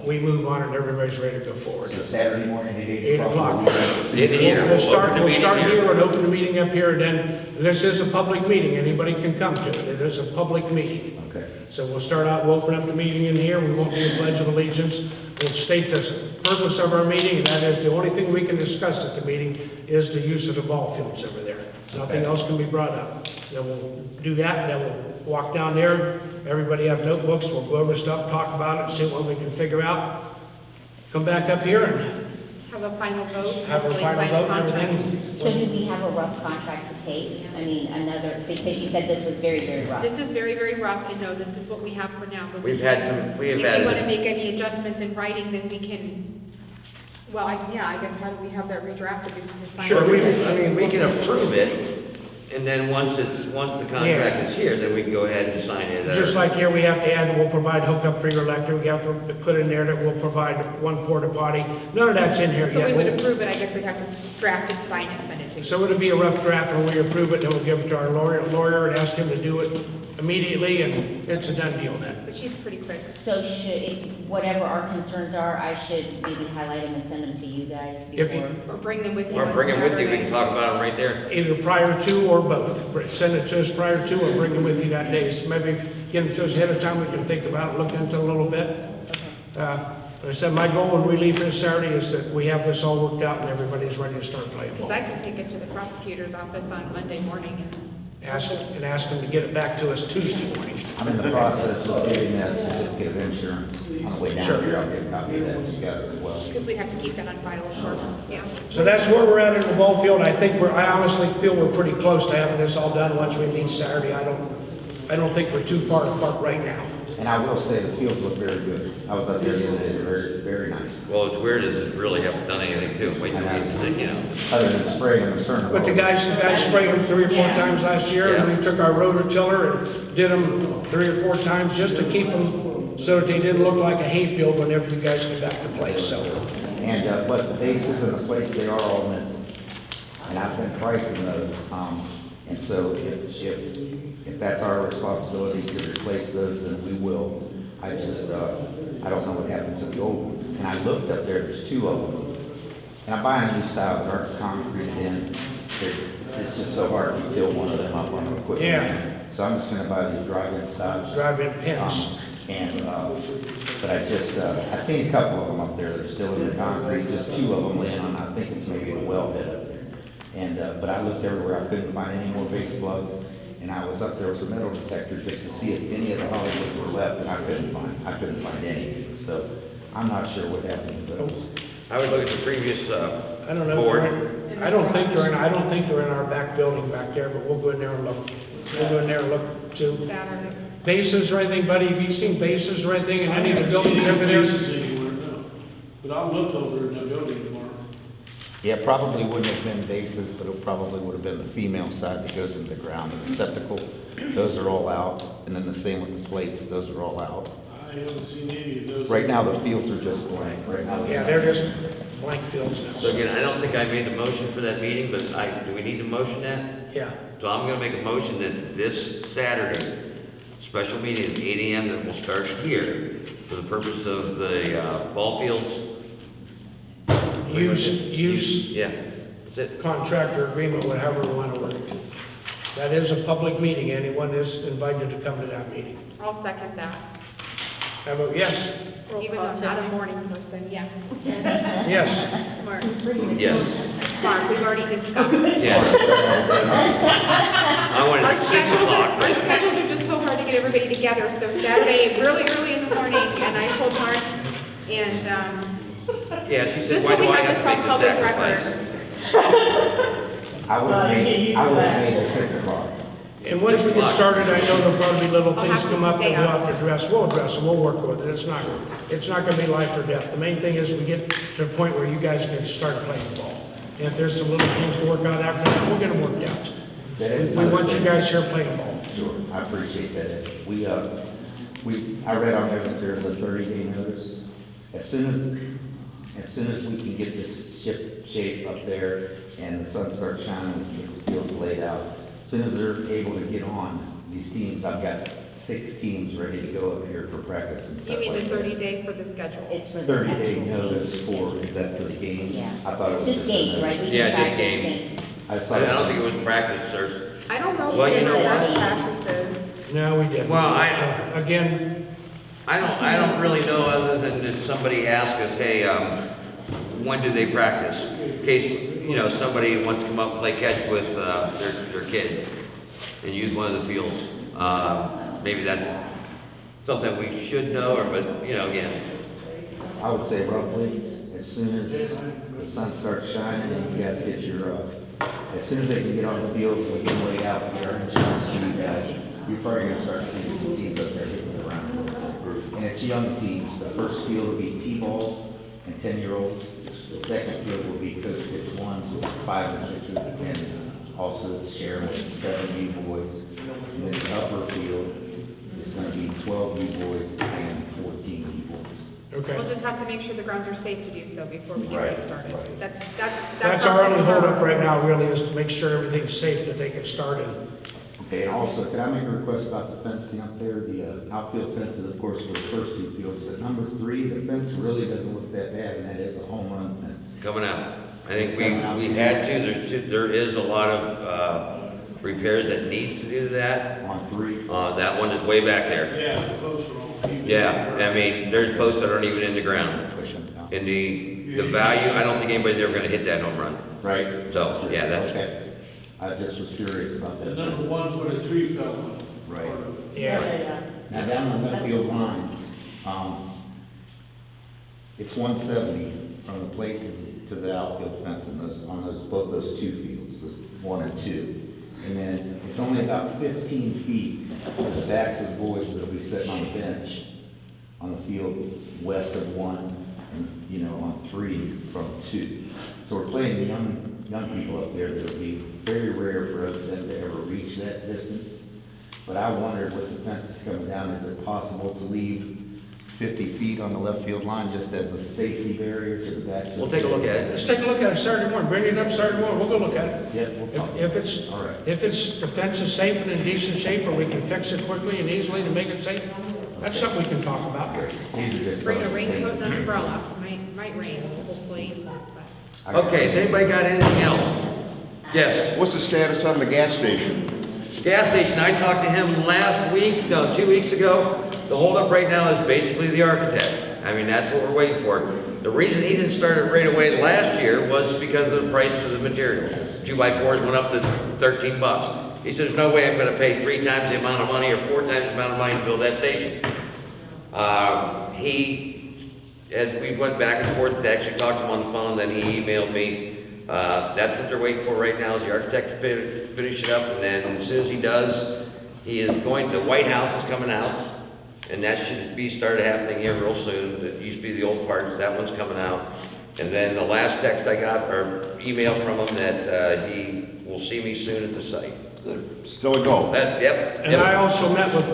we move on and everybody's ready to go forward. So Saturday morning at 8 8 o'clock. o'clock. In here, We'll start open the meeting here and open the meeting up here, and then, this is a public meeting, anybody can come to it, it is a public meeting. Okay. So we'll start out, we'll open up the meeting in here, we won't do a pledge of allegiance, we'll state the purpose of our meeting, and that is the only thing we can discuss at the meeting is the use of the ball fields over there. Nothing else can be brought up. Then we'll do that, and then we'll walk down there, everybody have notebooks, we'll go over stuff, talk about it, see what we can figure out. Come back up here and Have a final vote. have our hopefully final sign a vote and contract. everything. So do we have a rough contract to take? I mean, another, because you said this was very, very rough. This is very, very rough, and no, this is what we have for now. but We've had some, we have If we want to had, make any adjustments in writing, then we can, well, I guess how do we have that redrafted to sign? Sure, I mean, we can approve it, and then once the contract is here, then we can go ahead and sign it. Just like here, we have to add, we'll provide hookup for your electric, we have to put in there that we'll provide 1 porta potty. None of that's in here So we yet. would approve it, I guess we'd have to draft it, sign it, send it to you. So it'll be a rough draft when we approve it, then we'll give it to our lawyer and ask him to do it immediately, and it's a done deal then. But she's pretty quick. So should, it's, whatever our concerns are, I should maybe highlight them and send them to you guys If you- before? Or bring them with you Or on bring it with you, we can Saturday. talk about them right there. Either prior to or both. Send it to us prior to or bring them with you that day. So maybe get them to us ahead of time, we can think about it, look into it a little bit. But I said, my goal when we leave here Saturday is that we have this all worked out and everybody's ready to start playing Because ball. I can take it to the prosecutor's office on Monday morning and Ask them to get it back to us Tuesday morning. I'm in the process of getting that certificate of insurance on the way Sure. down here. I'll get a copy of that to you guys as well. because we have to keep that on file, of course, yeah. So that's where we're at in the ball field. I think I honestly feel we're pretty close to having this all done once we meet Saturday. I don't think we're too far apart right now. And I will say the fields look very good. I was up there the other day, they're very, very nice. Well, it's weird is it really haven't done anything to it, wait till we, you know. Other than spraying them, certain. But the guys sprayed them 3 or 4 times last year, and Yeah. we took our rototiller and did them 3 or 4 times just to keep them so that they didn't look like a hayfield whenever you guys get back to play, so. And, but the bases and the plates, they are all missing. And I've been pricing those, and so if that's our responsibility to replace those, then we will. I just, I don't know what happened to the old ones. And I looked up there, there's 2 of them. And I'm buying a new style that aren't concreted in. It's just so hard to fill one of them up on the equipment. Yeah. So I'm just gonna buy these drive-in styles. Drive-in pins. But I just, I seen a couple of them up there, they're still in the concrete, just 2 of them laying on, I think it's maybe the wellhead up there. And, but I looked everywhere, I couldn't find any more base plugs, and I was up there with the metal detector just to see if any of the Hollywoods were left, and I couldn't find any. So I'm not sure what happened to those. I would look at the previous, I don't know. board. I don't think they're in our back building back there, but we'll go in there and look. We'll go in there and look too. Saturday. Bases or anything, buddy? Have you seen bases or anything in any of the buildings over there? Anywhere, no. But I'll look over in the building tomorrow. Yeah, probably wouldn't have been bases, but it probably would have been the female side that goes into the ground, the receptacle. Those are all out, and then the same with the plates, those are all out. I haven't seen any of those. Right now, the fields are just blank, right now. Yeah, they're just blank fields now. So again, I don't think I made a motion for that meeting, but do we need to motion that? Yeah. So I'm gonna make a motion that this Saturday, special meeting at 8 AM that will start here for the purpose of the ball fields. Use Yeah, that's it. contractor agreement, whatever we want to work it. That is a public meeting. Anyone is invited to come to that meeting. I'll second that. I vote yes. Roll Even though call, I'm not a Tiffany. morning person, yes. Yes. Mark. Yes. Mark, we've already discussed. Yes. I wanted Our it 6 schedules o'clock. are, our schedules are just so hard to get everybody together, so Saturday, really early in the morning, and I told Mark, and, Yeah, she said, just why so we do I have have this to on make the public sacrifice? record. I would have made it 6 o'clock. And once we get started, I know there'll probably be little I'll things have to come up that stay we'll up. have to address. We'll address them, we'll work with it. It's not gonna be life or death. The main thing is we get to the point where you guys can start playing ball. And if there's some little things to work out after that, we'll get them worked out. That is We want you another guys here playing ball. Sure, I appreciate that. I read on there that there's a 30-day notice. As soon as we can get this ship shape up there and the sun starts shining, we can get the fields laid out. As soon as they're able to get on these teams, I've got 6 teams ready to go up here for practice and You stuff mean like the that. 30-day for the schedule? It's for the 30-day actual notice games. for, is that for the games? Yeah. I thought it was It's just games, a right? We can Yeah, just practice games. I I saw don't think it was practice, or, I don't know Well, if you know there's what? practices. No, we didn't. Well, So, again, I don't really know other than that somebody asked us, hey, when do they practice? In case, somebody wants to come up and play catch with, their kids and use one of the fields. Maybe that's something we should know, but, again, I would say roughly, as soon as the sun starts shining and you guys get your, as soon as they can get on the field, we get them laid out, we get our insurance to you guys, you're probably gonna start seeing some teams up there hitting the ground. And it's young teams. The first field will be T-ball and 10-year-olds. The second field will be Coach Pitch 1s with 5 and 6s, and also sharing with 7 U-boys. And then the upper field is gonna be 12 U-boys and 14 U-boys. okay. We'll just have to make sure the grounds are safe to do so before we get Right, that started. right. That's Our only concern. holdup right now really is to make sure everything's safe that they can start in. Okay, and also, can I make a request about the fencing up there? The outfield fence is, of course, for the first 2 fields, but number 3, the fence really doesn't look that bad, and that is a home run fence. coming out. I think we had to, there is a lot of, repairs that needs to do that. On 3, That one is way back there. Yeah, the posts are all. Yeah, I mean, there's posts that aren't even in the ground. push them down. And the value, I don't think anybody's ever gonna hit that home run. Right? So, yeah, that's- Okay. I just was curious about The that. number 1's where the tree fell on. Right. Yeah. Now, down the left field lines, it's 170 from the plate to the outfield fence on both those 2 fields, those 1 and 2. And then it's only about 15 feet to the backs of the boys that'll be sitting on the bench on the field west of 1 and, on 3 from 2. So we're playing young people up there that'll be very rare for them to ever reach that distance. But I wondered with the fences coming down, is it possible to leave 50 feet on the left field line just as a safety barrier to the backs? We'll take a look at it. Let's take a look at it Saturday morning. Bring it up Saturday morning. We'll go look at it. Yeah, we'll talk. If it's, All right. if the fence is safe and in decent shape, or we can fix it quickly and easily to make it safe, That's something we can talk about. These are just. Bring a raincoat and an umbrella, might rain, hopefully. but- Okay, has anybody got anything else? Yes. What's the status on the gas station? Gas station, I talked to him last week, no, 2 weeks ago. The holdup right now is basically the architect. I mean, that's what we're waiting for. The reason he didn't start it right away last year was because of the price of the materials. 2x4s went up to 13 bucks. He says, no way I'm gonna pay 3 times the amount of money or 4 times the amount of money to build that station. As we went back and forth, I actually talked to him on the phone, then he emailed me. That's what they're waiting for right now, is the architect to finish it up, and then as soon as he does, he is going, the White House is coming out, and that should be started happening here real soon. That used to be the old parts, that one's coming out. And then the last text I got, or email from him, that he will see me soon at the site. Good. Still a go. Yep. And I also met with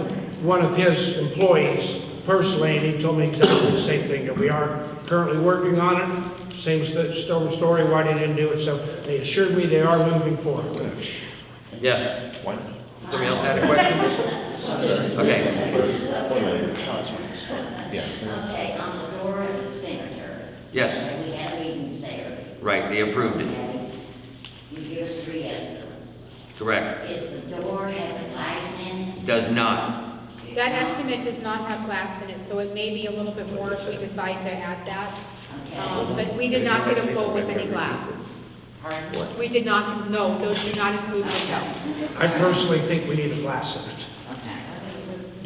one of his employees personally, and he told me exactly the same thing, that we are currently working on it. Same story why they didn't do it, so they assured me they are moving forward. Yes. Somebody else had a question? Okay. Okay, on the door of the cemetery. Yes, We had meetings there. right, they approved it. Okay. You give us 3 estimates. Correct. Is the door have the glass in it? Does not. That estimate does not have glass in it, so it may be a little bit more if we decide to add that. But we did not get a quote with any glass. Pardon? We did not, no, those do not include window. I personally think we need a glass in it, Okay.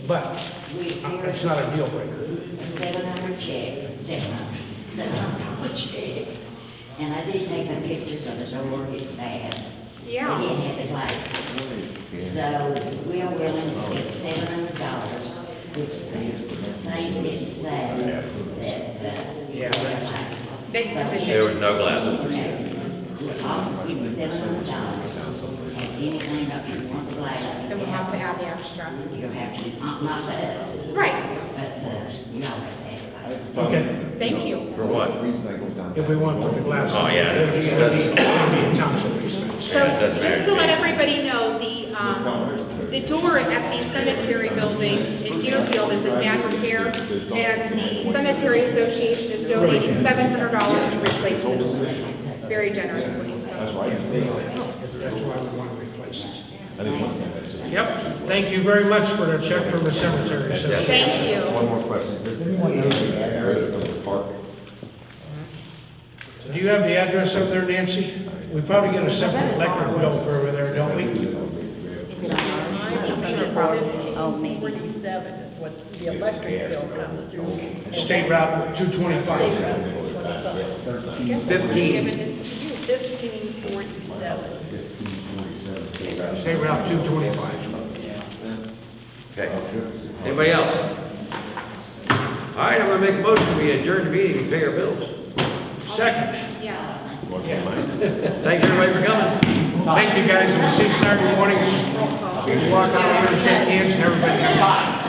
but it's not a deal breaker. A $700 check, $700 check. And I did take the pictures of the door, it's bad. Yeah. We didn't have the glass in it. So we are willing to pay $700, which things did say that, There was no glass. Okay. I'll give you $700, and anything up to 1 glass. Then we'll have to add the extra. You'll have to, not to us, Right, but, y'all have to add it. Okay, thank you. For what? if we want to put the glass in. Oh, yeah. It'll be a township expense. So, just to let everybody know, the door at the cemetery building in Deerfield is in bad repair, and the cemetery association is donating $700 to replace the door, very generously, so. That's why we want to replace it. Yep, thank you very much for the check from the cemetery association. Thank you. One more question. Does anyone know the address of the park? Do you have the address up there, Nancy? We probably get a separate electric bill for over there, don't we? It's 1547 is what the electric bill comes through. State Route 225. 15. Given this to you. 1547. State Route 225. Okay. Anybody else? All right, I'm gonna make a motion, we adjourn the meeting and pay our bills. Second. Yes. Thanks, everybody, for coming. Thank you, guys, and we'll see you Saturday morning. We can walk out here and shake hands and everybody can buy.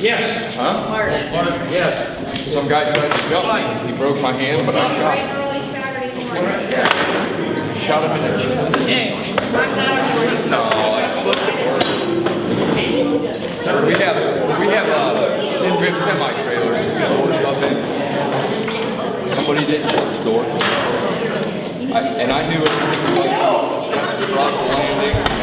Yes. Yes. Some guy tried to shot me. He broke my hand, but I Bright shot and early Saturday morning. him. Shot him in the chin. I'm not a morning. No, I slipped at work. We have 10-bit semi-trailers. Soldiers up in. Somebody didn't shut the door. And I knew it. Steps across the landing.